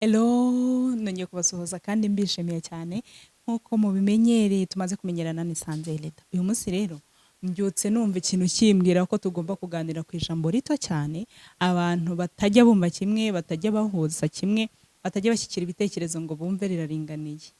Hello, nongeye kubasuhuza kandi mbishimiye cyane nk'uko mubimenyereye tumaze kumenyerana ni SANZE Eleda. Uyu munsi rero mbyutse numva ikintu kimbwira ko tugomba kuganira ku ijambo rito cyane, abantu batajya bumva kimwe, batajya bahuza kimwe, batajya bashyikira ibitekerezo ngo bumve riraringaniye.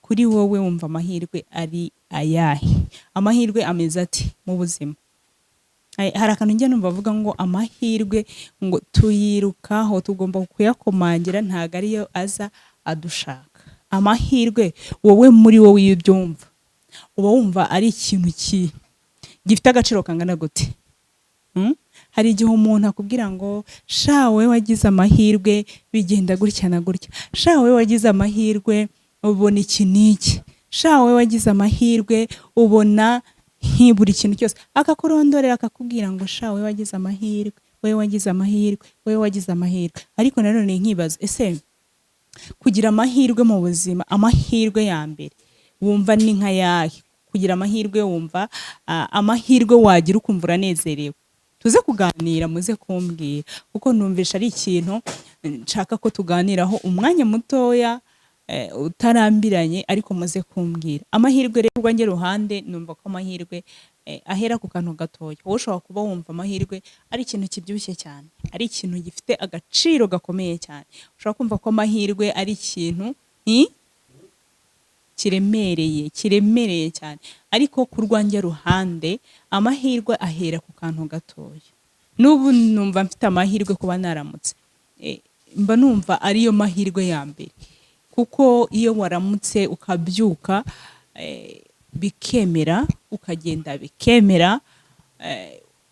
Kuri wowe wumva amahirwe ari ayahe? Amahirwe ameze ati mu buzima? Hari akantu njya numva bavuga ngo amahirwe ngo tuyirukaho, tugomba kuyakomangira, ntago ariyo aza adushaka. Amahirwe wowe muri wowe iyo ubyumva uba wumva ari ikintu gifite agaciro kangana gute? Hari igihe umuntu akubwira ngo sha we wagize amahirwe bigenda gutya na gutya, sha we wagize amahirwe ubona iki n'iki, sha we wagize amahirwe ubona buri kintu cyose, akakurondorera akakubwira ngo sha we wagize amahirwe, we wagize amahirwe, we wagize amahirwe. Ariko nanone nkibaza, ese kugira amahirwe mu buzima, amahirwe ya mbere wumva ni nka yahe? Kugira amahirwe wumva amahirwe wagira ukumva uranezerewe? Tuze kuganira, muze kumbwira, kuko numvisha ari ikintu nshaka ko tuganiraho umwanya mutoya utarambiranye, ariko muze kumbwira. Amahirwe rero urwanjye ruhande numva ko amahirwe ahera ku kantu gatoya. Wowe ushobora kuba wumva amahirwe ari ikintu kibyibushye cyane, ari ikintu gifite agaciro gakomeye cyane. Ushobora kumva ko amahirwe ari ikintu kiremereye cyane, ariko ku rwanjye ruhande amahirwe ahera ku kantu gatoya. N'ubu numva mfite amahirwe kuba naramutse, mba numva ariyo mahirwe ya mbere, kuko iyo waramutse ukabyuka bikemera, ukagenda bikemera,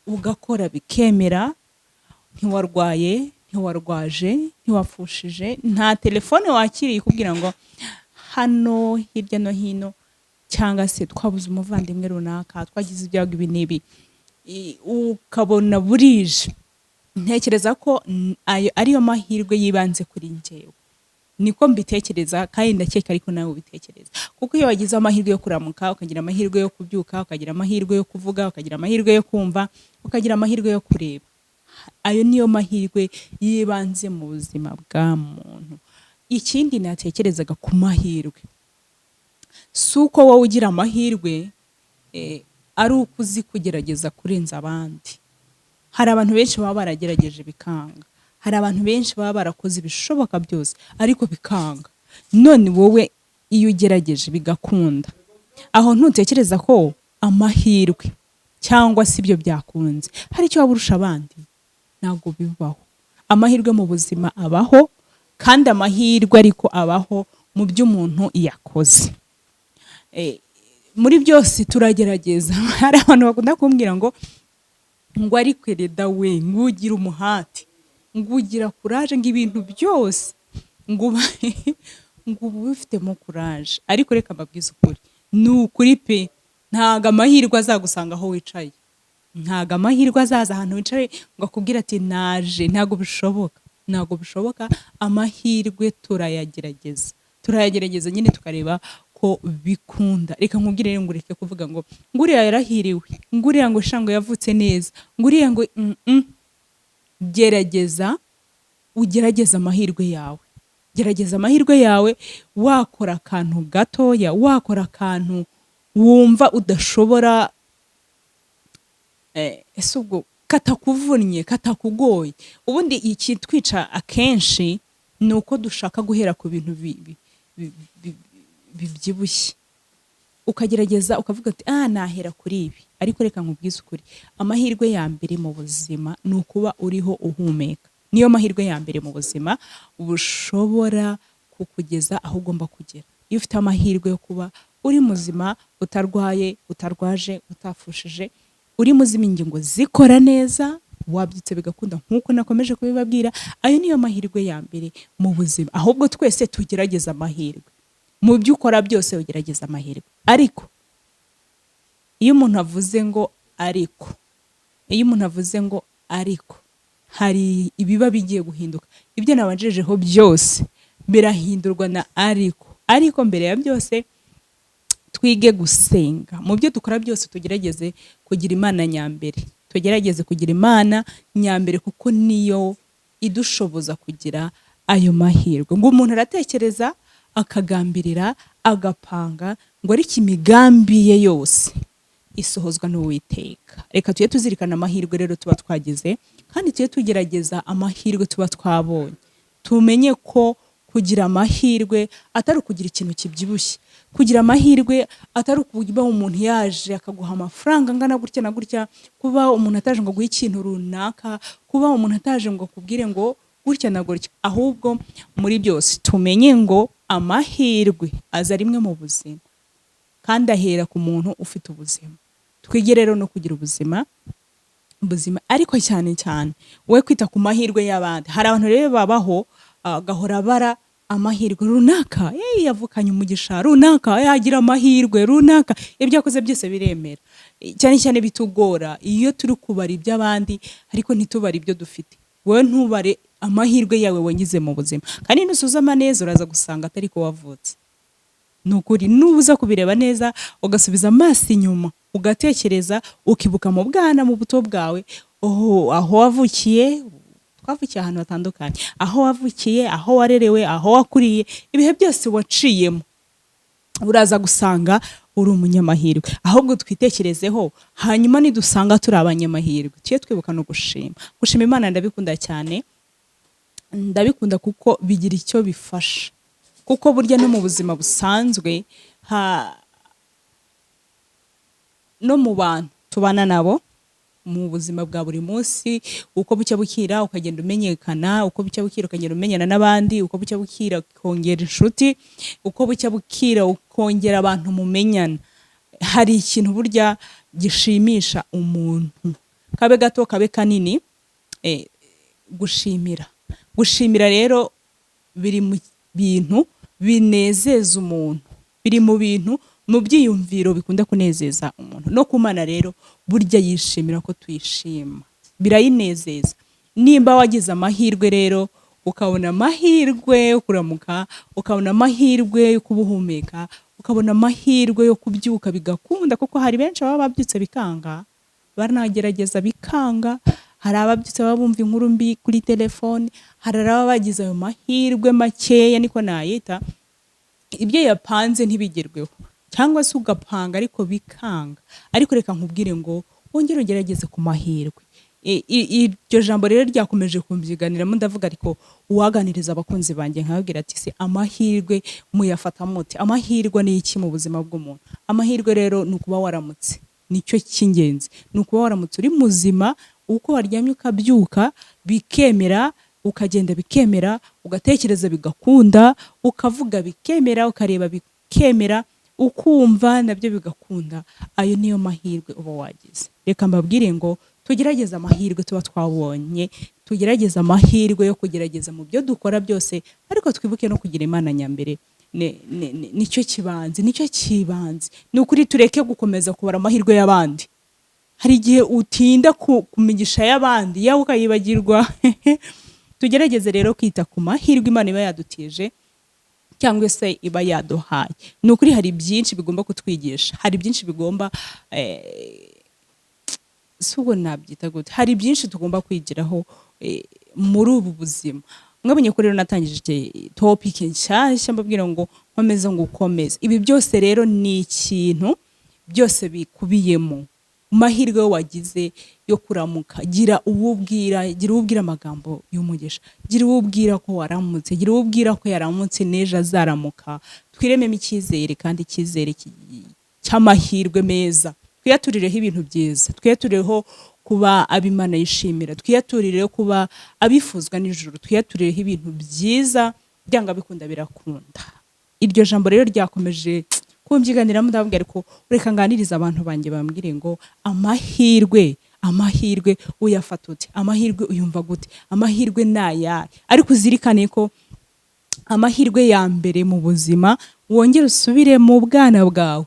ugakora bikemera, ntiwarwaye, ntiwarwaje, ntiwapfushije, nta telefone wakiriye ikubwira ngo hano hirya no hino, cyangwa se twabuze umuvandimwe runaka, twagize ibyago ibi n'ibi, ukabona burije. Ntekereza ko ariyo mahirwe yibanze kuri njyewe, niko mbitekereza, kandi ndakeka ariko nawe ubitekereza. Kuko iyo wagize amahirwe yo kuramuka, ukagira amahirwe yo kubyuka, ukagira amahirwe yo kuvuga, ukagira amahirwe yo kumva, ukagira amahirwe yo kureba, ayo niyo mahirwe yibanze mu buzima bwa muntu. Ikindi natekerezaga ku mahirwe, si uko wowe ugira amahirwe ari uko uzi kugerageza kurenza abandi. Hari abantu benshi baba baragerageje bikanga, hari abantu benshi baba barakoze ibishoboka byose ariko bikanga. None wowe iyo ugerageje bigakunda, aho ntutekereza ko amahirwe cyangwa se ibyo byakunze hari icyo waba urusha abandi? Ntabwo bibaho. Amahirwe mu buzima abaho, kandi amahirwe ariko abaho mu byo umuntu yakoze. Muri byose turagerageza. Hari abantu bakunda kumbwira ngo ariko Eleda we, ngo ugira umuhati, ngo ugira kuraje, ngo ibintu byose ngo uba ubifitemo kuraje. Ariko reka mbabwize ukuri, ni ukuri pe, ntago amahirwe azagusanga aho wicaye, ntago amahirwe azaza ahantu wicaye ngo akubwire ati naje. Ntago bishoboka, ntago bishoboka. Amahirwe turayagerageza nyine tukareba ko bikunda. Reka nkubwire rero, ngo ureke kuvuga ngo nguriya yarahiriwe, nguriya ngo shango yavutse neza, nguriya ngo gerageza, ugerageza amahirwe yawe. Gerageza amahirwe yawe, wakora akantu gatoya, wakora akantu wumva udashobora, ese ubwo katakuvunnye, katakugoye. Ubundi ikitwica akenshi ni uko dushaka guhera ku bintu bibyibushye, ukagerageza ukavuga ati nahera kuri ibi. Ariko reka nkubwize ukuri, amahirwe ya mbere mu buzima ni ukuba uriho uhumeka. Niyo mahirwe ya mbere mu buzima bushobora kukugeza aho ugomba kugera. Iyo ufite amahirwe yo kuba uri muzima, utarwaye, utarwaje, utapfushije, uri muzima, ingingo zikora neza, wabyutse bigakunda nk'uko nakomeje kubibabwira, ayo niyo mahirwe ya mbere mu buzima. Ahubwo twese tugerageza amahirwe, mu byo ukora byose ugerageza amahirwe. Ariko iyo umuntu avuze ngo ariko, hari ibiba bigiye guhinduka. Ibyo nabanjejeho byose birahindurwa na ariko mbere ya byose twige gusenga. Mu byo dukora byose tugerageze kugira Imana nyambere, kuko niyo idushoboza kugira ayo mahirwe. Ngo umuntu aratekereza akagambirira agapanga ngo ariko imigambi ye yose isohozwa n'Uwiteka. Reka tujye tuzirikana amahirwe rero tuba twagize, kandi tujye tugerageza amahirwe tuba twabonye. Tumenye ko kugira amahirwe atari ukugira ikintu kibyibushye. Kugira amahirwe atari ukuba umuntu yaje akaguha amafaranga angana gutya na gutya, kuba umuntu ataje ngo aguhe ikintu runaka, kuba umuntu ataje ngo akubwire ngo gutya na gutya. Ahubwo muri byose tumenye ngo amahirwe aza rimwe mu buzima, kandi ahera ku muntu ufite ubuzima. Twige rero no kugira ubuzima, ariko cyane cyane we kwita ku mahirwe y'abandi. Hari abantu rero babaho gahora bara amahirwe runaka, yavukanye umugisha runaka, yagira amahirwe runaka, ibyo yakoze byose biremera. Cyane cyane bitugora iyo turi kubara iby'abandi ariko ntitubare ibyo dufite. Wowe ntubare amahirwe yawe wangize mu buzima, kandi nusuzama neza uraza gusanga atari ko wavutse. Nukuri nubuza kubireba neza ugasubiza amaso inyuma ugatekereza, ukibuka mu bwana, mu buto bwawe, aho wavukiye. Twavukiye ahantu hatandukanye, aho wavukiye, aho warerewe, aho wakuriye, ibihe byose waciyemo, uraza gusanga uri umunyamahirwe. Ahubwo twitekerezeho, hanyuma nidusanga turi abanyamahirwe tujye twibuka no gushima. Gushima Imana ndabikunda cyane, ndabikunda kuko bigira icyo bifasha. Kuko burya no mu buzima busanzwe no mu bantu tubana nabo mu buzima bwa buri munsi, uko bucya bukira ukagenda umenyekana, uko bucya bukira ukagenda umenyana n'abandi, uko bucya bukira ukongera inshuti, uko bucya bukira ukongera abantu mumenyana. Hari ikintu burya gishimisha umuntu, kabe gato kabe kanini, gushimira rero biri mu bintu binezeza umuntu, biri mu bintu, mu byiyumviro bikunda kunezeza umuntu. No kumana rero burya yishimira ko tuyishima, birayinezeza. Nimba wagize amahirwe rero, ukabona amahirwe yo kuramuka, ukabona amahirwe yo kubuhumeka, ukabona amahirwe yo kubyuka bigakunda, kuko hari benshi baba babyutse bikanga, baranagerageza bikanga. Hari ababyutse baba bumva inkuru mbi kuri telefone, hari ababa bagize ayo mahirwe makeya, niko nayita, ibyo yapanze ntibigerweho, cyangwa se ugapanga ariko bikanga. Ariko reka nkubwire ngo wongere ugerageze ku mahirwe. Iryo jambo rero ryakomeje kumbyiganiramo, ndavuga ariko uwaganiriza abakunzi banjye nkababwira ati se amahirwe muyafata mute? Amahirwe ni iki mu buzima bw'umuntu? Amahirwe rero ni ukuba waramutse, nicyo cy'ingenzi. Ni ukuba waramutse uri muzima, uko waryamye ukabyuka bikemera, ukagenda bikemera, ugatekereza bigakunda, ukavuga bikemera, ukareba bikemera, ukumva nabyo bigakunda. Ayo niyo mahirwe uba wagize. Reka mbabwire ngo tugerageze amahirwe tuba twabonye, tugerageze amahirwe yo kugerageza mu byo dukora byose, ariko twibuke no kugira Imana nyambere. Nicyo kibanze, nicyo kibanze. Ni ukuri tureke gukomeza kubara amahirwe y'abandi. Hari igihe utinda ku migisha y'abandi yawe ukayibagirwa. Tugerageze rero kwita ku mahirwe Imana iba yadutije cyangwa se iba yaduhaye. Ni ukuri hari byinshi bigomba kutwigisha, hari byinshi bigomba sugo nabyita gute, hari byinshi tugomba kwigiraho muri ubu buzima. Mwabonye ko rero natangije topic nshyashya mbabwira ngo nkomeze ngo ukomeze. Ibi byose rero ni ikintu byose bikubiyemo. Mahirwe wagize yo kuramuka, gira ubwira amagambo y'umugisha, gira ubwira ko waramutse, gira ubwira ko yaramutse nejo azaramuka. Twirememo icyizere, kandi icyizere cy'amahirwe meza. Twiyaturireho ibintu byiza, twiyaturireho kuba ab'Imana yishimira, twiyaturireho kuba abifuzwa n'ijuru, twiyaturireho ibintu byiza, byanga bikunda birakunda. Iryo jambo rero ryakomeje kumbyiganiramo, ndababwira ariko ureka nganiriza abantu banjye bambwire ngo amahirwe uyafata ute? Amahirwe uyumva gute? Amahirwe nayahe? Ariko uzirikane ko amahirwe ya mbere mu buzima, wongere usubire mu bwana bwawe,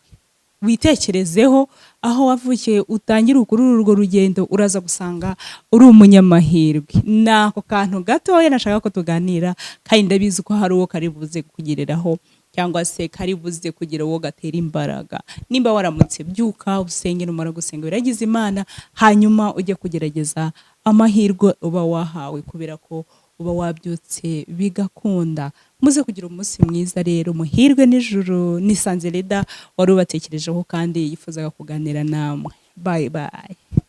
witekerezeho aho wavukiye, utangire ukuri urwo rugendo, uraza gusanga uri umunyamahirwe. Nako kantu gatoya nashaka ko tuganira, kandi ndabizi ko hari uwo kari buze kugiriraho, cyangwa se kari buze kugira uwo gatera imbaraga. Nimba waramutse, byuka usenge, numara gusenga biragize Imana, hanyuma ujye kugerageza amahirwe uba wahawe, kubera ko uba wabyutse bigakunda. Muze kugira umunsi mwiza rero, muhirwe n'ijuru. Ni SANZE Eleda wari ubatekerejeho kandi yifuzaga kuganira namwe. Bye bye.